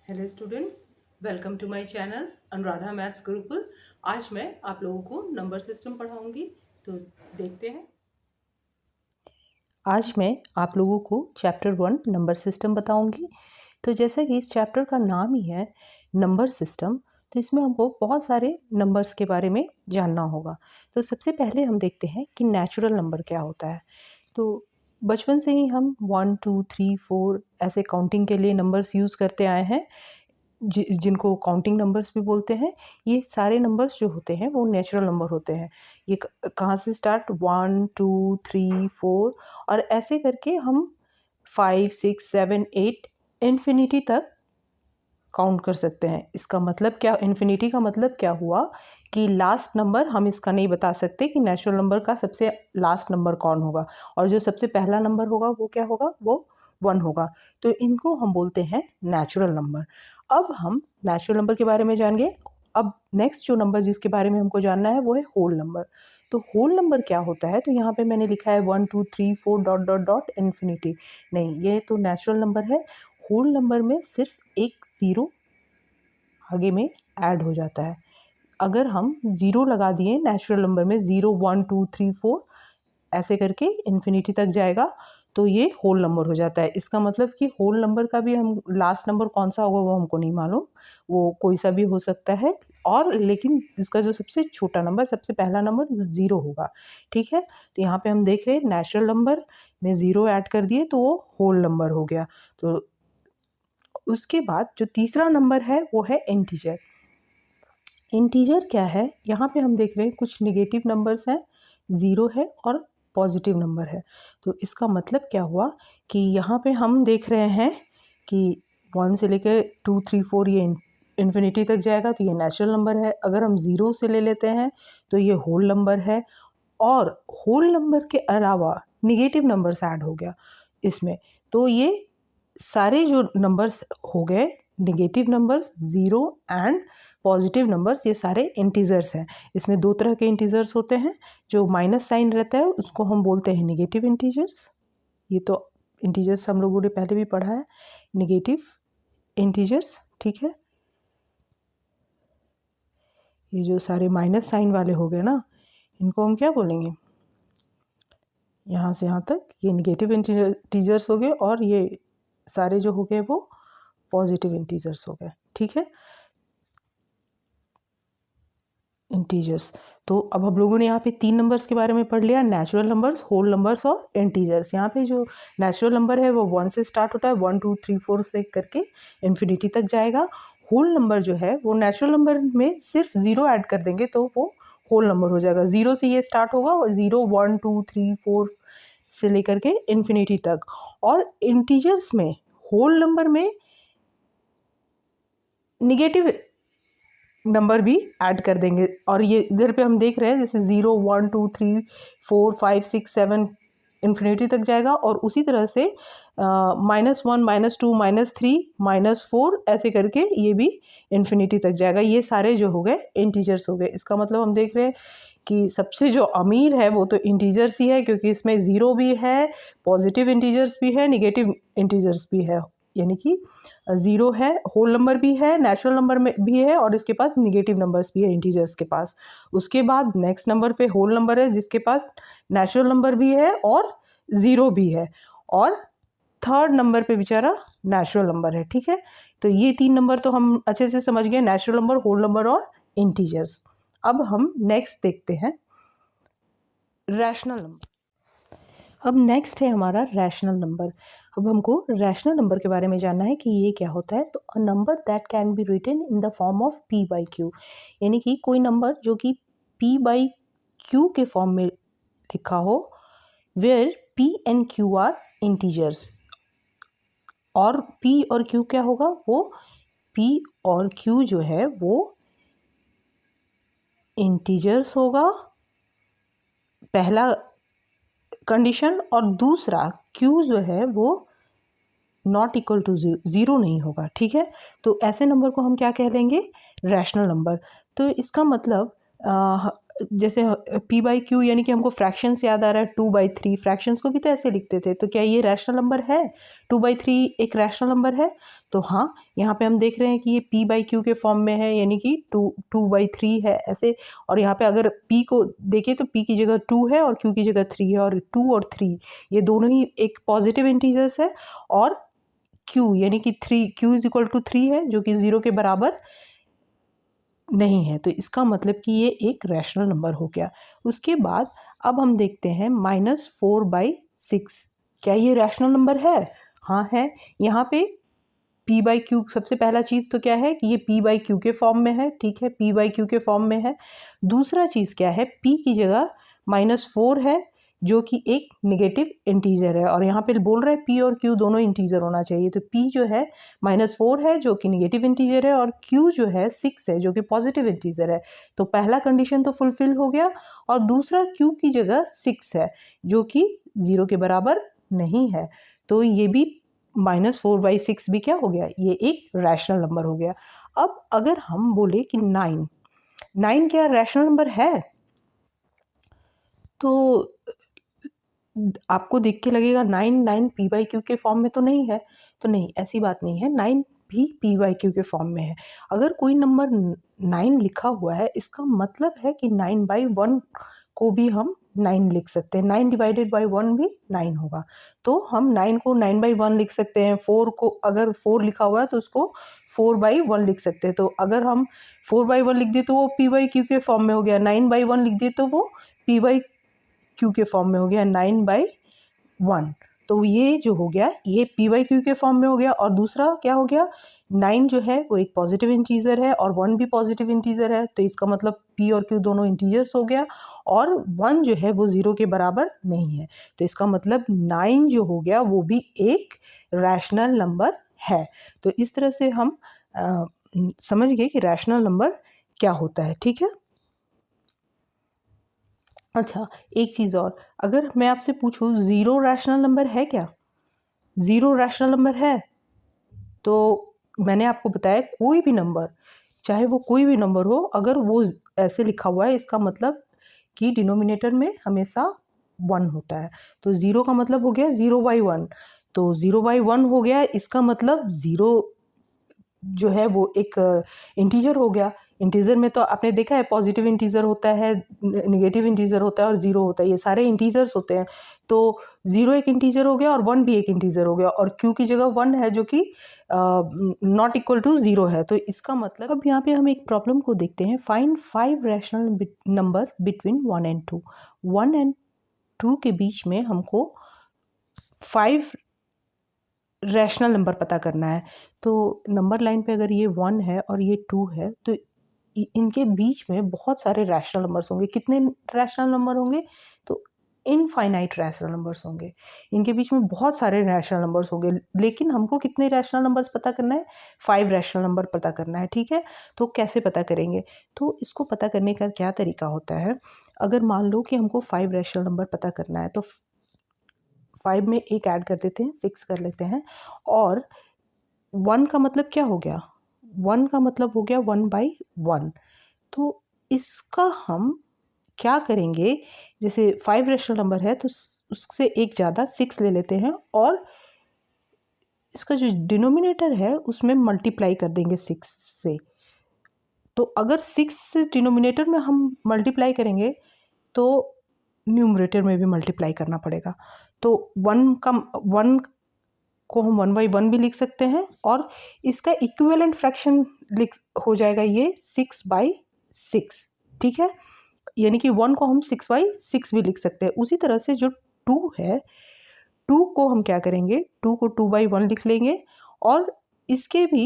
Hello students, welcome to my channel Anuradha maths Gurukul. आज मैं आप लोगों को नंबर सिस्टम पढ़ाऊंगी, तो देखते हैं। आज मैं आप लोगों को चैप्टर 1 नंबर सिस्टम बताऊंगी। तो जैसा कि इस चैप्टर का नाम ही है नंबर सिस्टम, तो इसमें हमको बहुत सारे नंबर्स के बारे में जानना होगा। तो सबसे पहले हम देखते हैं कि नेचुरल नंबर क्या होता है। तो बचपन से ही हम 1 2 3 4 ऐसे काउंटिंग के लिए नंबर्स यूज़ करते आए हैं, जिनको काउंटिंग नंबर्स भी बोलते हैं। ये सारे नंबर्स जो होते हैं वो नेचुरल नंबर होते हैं। ये कहाँ से स्टार्ट 1 2 3 4 और ऐसे करके हम 5 6 7 8 इन्फिनिटी तक काउंट कर सकते हैं। इसका मतलब क्या, इन्फिनिटी का मतलब क्या हुआ कि लास्ट नंबर हम इसका नहीं बता सकते कि नेचुरल नंबर का सबसे लास्ट नंबर कौन होगा, और जो सबसे पहला नंबर होगा वो क्या होगा, वो 1 होगा। तो इनको हम बोलते हैं नेचुरल नंबर। अब हम नेचुरल नंबर के बारे में जान गए। अब नेक्स्ट जो नंबर जिसके बारे में हमको जानना है वो है होल नंबर। तो होल नंबर क्या होता है, तो यहाँ पे मैंने लिखा है 1 2 3 4 डॉट डॉट डॉट इन्फिनिटी। नहीं, ये तो नेचुरल नंबर है। होल नंबर में सिर्फ एक ज़ीरो आगे में ऐड हो जाता है। अगर हम ज़ीरो लगा दिए नेचुरल नंबर में, 0 1 2 3 4 ऐसे करके इन्फिनिटी तक जाएगा, तो ये होल नंबर हो जाता है। इसका मतलब कि होल नंबर का भी हम लास्ट नंबर कौन सा होगा वो हमको नहीं मालूम, वो कोई सा भी हो सकता है। और लेकिन इसका जो सबसे छोटा नंबर, सबसे पहला नंबर 0 होगा। ठीक है, तो यहाँ पे हम देख रहे हैं नेचुरल नंबर में 0 ऐड कर दिए तो वो होल नंबर हो गया। तो उसके बाद जो तीसरा नंबर है वो है इंटीजर। इंटीजर क्या है, यहाँ पे हम देख रहे हैं कुछ निगेटिव नंबर्स हैं, 0 है और पॉजिटिव नंबर है। तो इसका मतलब क्या हुआ कि यहाँ पे हम देख रहे हैं कि 1 से लेकर 2 3 4 ये इन्फिनिटी तक जाएगा, तो ये नेचुरल नंबर है। अगर हम 0 से ले लेते हैं तो ये होल नंबर है। और होल नंबर के अलावा निगेटिव नंबर्स ऐड हो गया इसमें, तो ये सारे जो नंबर्स हो गए negative numbers, 0 and positive numbers, ये सारे इंटीजर्स हैं। इसमें दो तरह के इंटीजर्स होते हैं। जो माइनस साइन रहता है उसको हम बोलते हैं निगेटिव इंटीजर्स। ये तो इंटीजर्स हम लोगों ने पहले भी पढ़ा है, निगेटिव इंटीजर्स। ठीक है, ये जो सारे माइनस साइन वाले हो गए ना, इनको हम क्या बोलेंगे, यहाँ से यहाँ तक ये निगेटिव इंटीजर्स हो गए, और ये सारे जो हो गए वो पॉजिटिव इंटीजर्स हो गए। ठीक है, इंटीजर्स। तो अब हम लोगों ने यहाँ पे 3 नंबर्स के बारे में पढ़ लिया, नेचुरल नंबर्स, होल नंबर्स और इंटीजर्स। यहाँ पे जो नेचुरल नंबर है वो 1 से स्टार्ट होता है, 1 2 3 4 से करके इन्फिनिटी तक जाएगा। होल नंबर जो है वो नेचुरल नंबर में सिर्फ 0 ऐड कर देंगे तो वो होल नंबर हो जाएगा। 0 से ये स्टार्ट होगा और 0 1 2 3 4 से लेकर के इन्फिनिटी तक। और इंटीजर्स में, होल नंबर में निगेटिव नंबर भी ऐड कर देंगे। और ये इधर पे हम देख रहे हैं जैसे 0 1 2 3 4 5 6 7 इन्फिनिटी तक जाएगा, और उसी तरह से -1 -2 -3 -4 ऐसे करके ये भी इन्फिनिटी तक जाएगा। ये सारे जो हो गए इंटीजर्स हो गए। इसका मतलब हम देख रहे हैं कि सबसे जो अमीर है वो तो इंटीजर्स ही है, क्योंकि इसमें 0 भी है, पॉजिटिव इंटीजर्स भी है, निगेटिव इंटीजर्स भी है। यानी कि 0 है, होल नंबर भी है, नेचुरल नंबर में भी है, और इसके पास निगेटिव नंबर्स भी है इंटीजर्स के पास। उसके बाद नेक्स्ट नंबर पे होल नंबर है जिसके पास नेचुरल नंबर भी है और 0 भी है, और थर्ड नंबर पे बेचारा नेचुरल नंबर है। ठीक है, तो ये 3 नंबर तो हम अच्छे से समझ गए, नेचुरल नंबर, होल नंबर और इंटीजर्स। अब हम नेक्स्ट देखते हैं रैशनल नंबर। अब नेक्स्ट है हमारा रैशनल नंबर। अब हमको रैशनल नंबर के बारे में जानना है कि ये क्या होता है। तो a number that can be written in the form of p by Q, यानी कि कोई नंबर जो कि p बाई क्यू के फॉर्म में लिखा हो, where p and q are integers. और p और q क्या होगा, वो p और q जो है वो इंटीजर्स होगा, पहला कंडीशन। और दूसरा q जो है वो नॉट इक्वल टू 0 नहीं होगा। ठीक है, तो ऐसे नंबर को हम क्या कह लेंगे, रैशनल नंबर। तो इसका मतलब जैसे p बाई क्यू यानी कि हमको फ्रैक्शंस याद आ रहा है, 2/3 फ्रैक्शंस को भी तो ऐसे लिखते थे, तो क्या ये रैशनल नंबर है? 2/3 एक रैशनल नंबर है? तो हाँ, यहाँ पे हम देख रहे हैं कि ये p बाई क्यू के फॉर्म में है, यानी कि 2/3 है ऐसे। और यहाँ पे अगर p को देखें तो p की जगह 2 है और q की जगह 3 है, और 2 और 3 ये दोनों ही एक पॉजिटिव इंटीजर्स है, और q यानी कि 3 q इज इक्वल टू 3 है, जो कि 0 के बराबर नहीं है। तो इसका मतलब कि ये एक रैशनल नंबर हो गया। उसके बाद अब हम देखते हैं -4/6, क्या ये रैशनल नंबर है? हाँ है। यहाँ पे p बाई क्यू सबसे पहला चीज़ तो क्या है कि ये p बाई क्यू के फॉर्म में है, ठीक है, p बाई क्यू के फॉर्म में है। दूसरा चीज़ क्या है, p की जगह -4 है, जो कि एक नेगेटिव इंटीजर है, और यहाँ पे बोल रहा है p और q दोनों इंटीजर होना चाहिए। तो p जो है -4 है जो कि नेगेटिव इंटीजर है, और q जो है 6 है जो कि पॉजिटिव इंटीजर है। तो पहला कंडीशन तो फुलफिल हो गया, और दूसरा q की जगह 6 है जो कि 0 के बराबर नहीं है। तो ये भी -4/6 भी क्या हो गया, ये एक रैशनल नंबर हो गया। अब अगर हम बोले कि 9 क्या रैशनल नंबर है? तो आपको देख के लगेगा 9 p बाई क्यू के फॉर्म में तो नहीं है। तो नहीं, ऐसी बात नहीं है, 9 भी p बाई क्यू के फॉर्म में है। अगर कोई नंबर 9 लिखा हुआ है, इसका मतलब है कि 9/1 को भी हम 9 लिख सकते हैं। 9 डिवाइडेड बाई 1 भी 9 होगा। तो हम 9 को 9/1 लिख सकते हैं। 4 को अगर 4 लिखा हुआ है तो उसको 4/1 लिख सकते हैं। तो अगर हम 4/1 लिख दिए तो वो p बाई क्यू के फॉर्म में हो गया। 9/1 लिख दिए तो वो p बाई क्यू के फॉर्म में हो गया, 9/1। तो ये जो हो गया ये p बाई क्यू के फॉर्म में हो गया। और दूसरा क्या हो गया, 9 जो है वो एक पॉजिटिव इंटीजर है और 1 भी पॉजिटिव इंटीजर है, तो इसका मतलब p और q दोनों इंटीजर्स हो गया, और 1 जो है वो 0 के बराबर नहीं है। तो इसका मतलब 9 जो हो गया वो भी एक रैशनल नंबर है। तो इस तरह से हम समझ गए कि रैशनल नंबर क्या होता है, ठीक है। अच्छा, एक चीज़ और, अगर मैं आपसे पूछूं 0 रैशनल नंबर है क्या? 0 रैशनल नंबर है? तो मैंने आपको बताया कोई भी नंबर, चाहे वो कोई भी नंबर हो, अगर वो ऐसे लिखा हुआ है इसका मतलब कि डिनोमिनेटर में हमेशा 1 होता है। तो 0 का मतलब हो गया 0/1। तो 0/1 हो गया, इसका मतलब 0 जो है वो एक इंटीजर हो गया। इंटीजर में तो आपने देखा है पॉजिटिव इंटीजर होता है, नेगेटिव इंटीजर होता है और 0 होता है, ये सारे इंटीजर्स होते हैं। तो 0 एक इंटीजर हो गया और 1 भी एक इंटीजर हो गया, और q की जगह 1 है जो कि नॉट इक्वल टू 0 है। तो इसका मतलब अब यहाँ पे हम एक प्रॉब्लम को देखते हैं, find 5 rational number between 1 and 2। 1 and 2 के बीच में हमको 5 रैशनल नंबर पता करना है। तो नंबर लाइन पे अगर ये 1 है और ये 2 है, तो इनके बीच में बहुत सारे रैशनल नंबर्स होंगे। कितने रैशनल नंबर होंगे? तो इनफाइनाइट रैशनल नंबर्स होंगे। इनके बीच में बहुत सारे रैशनल नंबर्स होंगे, लेकिन हमको कितने रैशनल नंबर्स पता करना है? 5 रैशनल नंबर पता करना है, ठीक है। तो कैसे पता करेंगे? तो इसको पता करने का क्या तरीका होता है, अगर मान लो कि हमको 5 रैशनल नंबर पता करना है, तो 5 में एक ऐड कर देते हैं, 6 कर लेते हैं, और 1 का मतलब क्या हो गया? 1 का मतलब हो गया 1/1। तो इसका हम क्या करेंगे, जैसे 5 रैशनल नंबर है तो उससे एक ज़्यादा 6 ले लेते हैं, और इसका जो डिनोमिनेटर है उसमें मल्टीप्लाई कर देंगे 6 से। तो अगर 6 से डिनोमिनेटर में हम मल्टीप्लाई करेंगे तो न्यूमरेटर में भी मल्टीप्लाई करना पड़ेगा। तो 1 को हम 1/1 भी लिख सकते हैं, और इसका इक्विवेलेंट फ्रैक्शन लिख हो जाएगा ये 6/6, ठीक है। यानी कि 1 को हम 6/6 भी लिख सकते हैं। उसी तरह से जो 2 है, 2 को हम क्या करेंगे, 2 को 2/1 लिख लेंगे, और इसके भी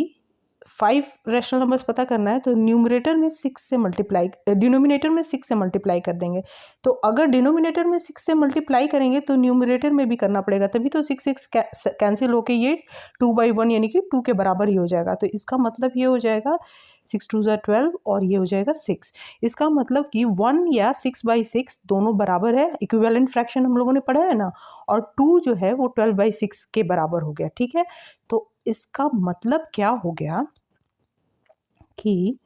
5 रैशनल नंबर्स पता करना है, तो न्यूमरेटर में 6 से मल्टीप्लाई, डिनोमिनेटर में 6 से मल्टीप्लाई कर देंगे। तो अगर डिनोमिनेटर में 6 से मल्टीप्लाई करेंगे तो न्यूमरेटर में भी करना पड़ेगा, तभी तो 6 कैंसिल होके ये 2/1 यानी कि 2 के बराबर ही हो जाएगा। तो इसका मतलब ये हो जाएगा 6 2 ज़ा 12, और ये हो जाएगा 6। इसका मतलब कि 1 या 6/6 दोनों बराबर है, इक्विवेलेंट फ्रैक्शन हम लोगों ने पढ़ा है ना, और 2 जो है वो 12/6 के बराबर हो गया, ठीक है। तो इसका मतलब क्या हो गया कि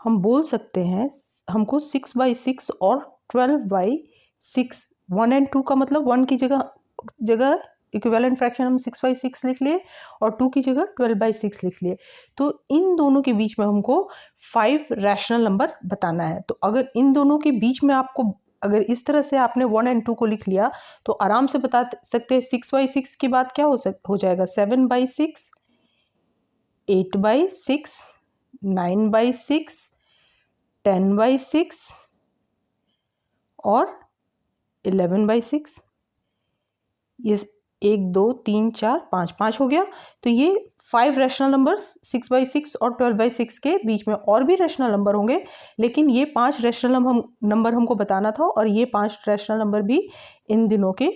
हम बोल सकते हैं हमको 6/6 और 12/6, 1 और 2 का मतलब 1 की जगह इक्विवेलेंट फ्रैक्शन हम 6/6 लिख लिए और 2 की जगह 12/6 लिख लिए। तो इन दोनों के बीच में हमको 5 रैशनल नंबर बताना है। तो अगर इन दोनों के बीच में आपको अगर इस तरह से आपने 1 और 2 को लिख लिया तो आराम से बता सकते हैं 6/6 के बाद क्या हो जाएगा 7/6, 8/6, 9/6, 10/6 और 11/6। ये 1 2 3 4 5 5 हो गया। तो ये 5 रैशनल नंबर्स 6/6 और 12/6 के बीच में और भी रैशनल नंबर होंगे, लेकिन ये 5 रैशनल नंबर हमको बताना था और ये 5 रैशनल नंबर भी इन दिनों के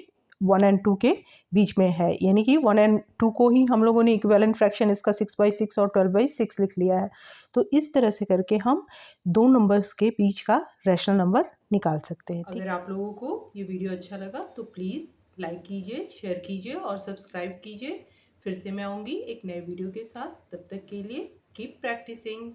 1 और 2 के बीच में है। यानी कि 1 और 2 को ही हम लोगों ने इक्विवेलेंट फ्रैक्शन इसका 6/6 और 12/6 लिख लिया है। तो इस तरह से करके हम दो नंबर्स के बीच का रैशनल नंबर निकाल सकते हैं। अगर आप लोगों को ये वीडियो अच्छा लगा तो प्लीज़ लाइक कीजिए, शेयर कीजिए और सब्सक्राइब कीजिए। फिर से मैं आऊँगी एक नए वीडियो के साथ। तब तक के लिए कीप प्रैक्टिसिंग।